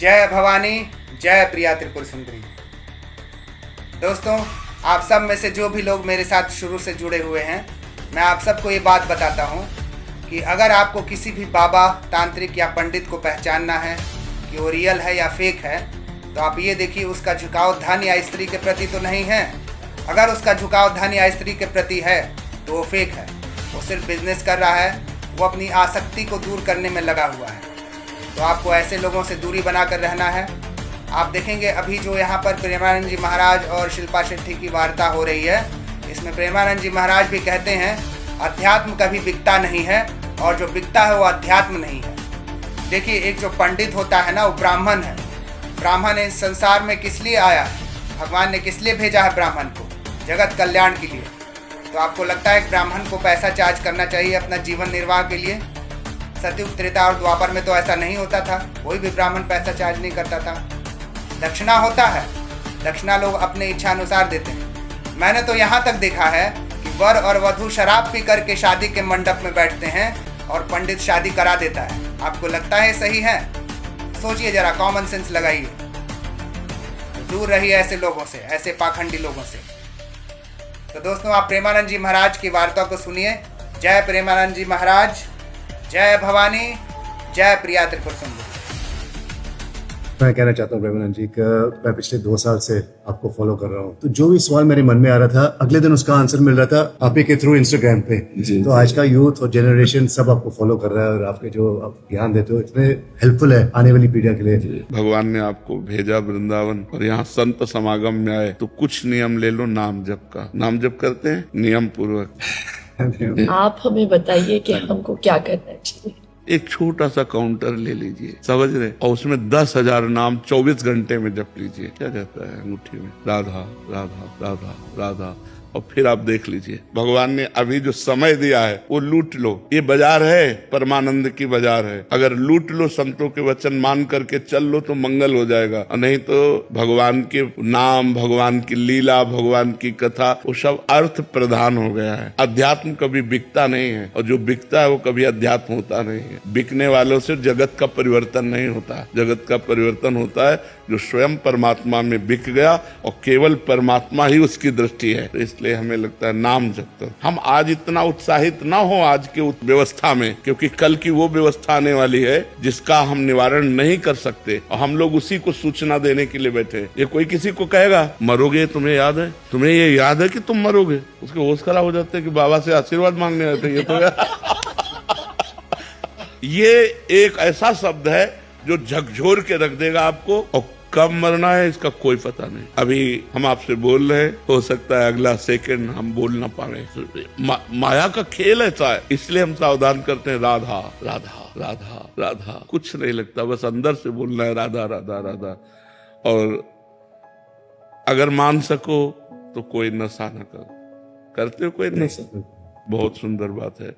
जय भवानी, जय प्रिया त्रिपुर सुंदरी। दोस्तों, आप सब में से जो भी लोग मेरे साथ शुरू से जुड़े हुए हैं, मैं आप सबको ये बात बताता हूँ कि अगर आपको किसी भी बाबा, तांत्रिक या पंडित को पहचानना है कि वो रियल है या फेक है, तो आप ये देखिए उसका झुकाव धन या स्त्री के प्रति तो नहीं है। अगर उसका झुकाव धन या स्त्री के प्रति है तो वो फेक है। वो सिर्फ बिजनेस कर रहा है, वो अपनी आसक्ति को दूर करने में लगा हुआ है। तो आपको ऐसे लोगों से दूरी बनाकर रहना है। आप देखेंगे अभी जो यहाँ पर प्रेमानंद जी महाराज और शिल्पा शेट्टी की वार्ता हो रही है, इसमें प्रेमानंद जी महाराज भी कहते हैं अध्यात्म कभी बिकता नहीं है और जो बिकता है वो अध्यात्म नहीं है। देखिए, एक जो पंडित होता है ना, वो ब्राह्मण है। ब्राह्मण इस संसार में किस लिए आया है? भगवान ने किस लिए भेजा है ब्राह्मण को? जगत कल्याण के लिए। तो आपको लगता है कि ब्राह्मण को पैसा चार्ज करना चाहिए अपना जीवन निर्वाह के लिए? सतयुग, त्रेता और द्वापर में तो ऐसा नहीं होता था। कोई भी ब्राह्मण पैसा चार्ज नहीं करता था। दक्षिणा होता है, दक्षिणा लोग अपने इच्छा अनुसार देते हैं। मैंने तो यहाँ तक देखा है कि वर और वधू शराब पी करके शादी के मंडप में बैठते हैं और पंडित शादी करा देता है। आपको लगता है सही है? सोचिए जरा, कॉमन सेंस लगाइए। दूर रहिए ऐसे लोगों से, ऐसे पाखंडी लोगों से। तो दोस्तों, आप प्रेमानंद जी महाराज की वार्ता को सुनिए। जय प्रेमानंद जी महाराज, जय भवानी, जय प्रिया त्रिपुर सुंदरी। मैं कहना चाहता हूँ प्रेमानंद जी कि मैं पिछले 2 साल से आपको फॉलो कर रहा हूँ, तो जो भी सवाल मेरे मन में आ रहा था, अगले दिन उसका आंसर मिल रहा था आप ही के थ्रू इंस्टाग्राम पे। तो आज का यूथ और जनरेशन सब आपको फॉलो कर रहा है और आपके जो आप ज्ञान देते हो इतने हेल्पफुल है आने वाली पीढ़ियों के लिए। भगवान ने आपको भेजा वृंदावन और यहाँ संत समागम में आए, तो कुछ नियम ले लो नाम जप का। नाम जप करते हैं नियम पूर्वक। आप हमें बताइए कि हमको क्या करना चाहिए। एक छोटा सा काउंटर ले लीजिए, समझ रहे, और उसमें 10,000 नाम 24 घंटे में जप लीजिए। क्या कहता है अंगूठी में? राधा राधा राधा राधा। और फिर आप देख लीजिए, भगवान ने अभी जो समय दिया है वो लूट लो। ये बाजार है, परमानंद की बाजार है। अगर लूट लो, संतों के वचन मान करके चल लो तो मंगल हो जाएगा, और नहीं तो भगवान के नाम, भगवान की लीला, भगवान की कथा, वो सब अर्थ प्रधान हो गया है। अध्यात्म कभी बिकता नहीं है, और जो बिकता है वो कभी अध्यात्म होता नहीं है। बिकने वालों से जगत का परिवर्तन नहीं होता। जगत का परिवर्तन होता है जो स्वयं परमात्मा में बिक गया और केवल परमात्मा ही उसकी दृष्टि है। तो इसलिए हमें लगता है नाम जप करो। हम आज इतना उत्साहित ना हो आज के व्यवस्था में, क्योंकि कल की वो व्यवस्था आने वाली है जिसका हम निवारण नहीं कर सकते, और हम लोग उसी को सूचना देने के लिए बैठे। ये कोई किसी को कहेगा मरोगे, तुम्हें याद है, तुम्हें ये याद है कि तुम मरोगे, उसके होश खराब हो जाते हैं कि बाबा से आशीर्वाद मांगने आते हैं। ये तो ये एक ऐसा शब्द है जो झकझोर के रख देगा आपको, और कब मरना है इसका कोई पता नहीं। अभी हम आपसे बोल रहे हैं, हो सकता है अगला सेकंड हम बोल ना पाए। माया का खेल ऐसा है, इसलिए हम सावधान करते हैं। राधा राधा राधा राधा, कुछ नहीं लगता, बस अंदर से बोलना है राधा राधा राधा। और अगर मान सको तो कोई नशा न करो। करते हो कोई नशा? बहुत सुंदर बात है।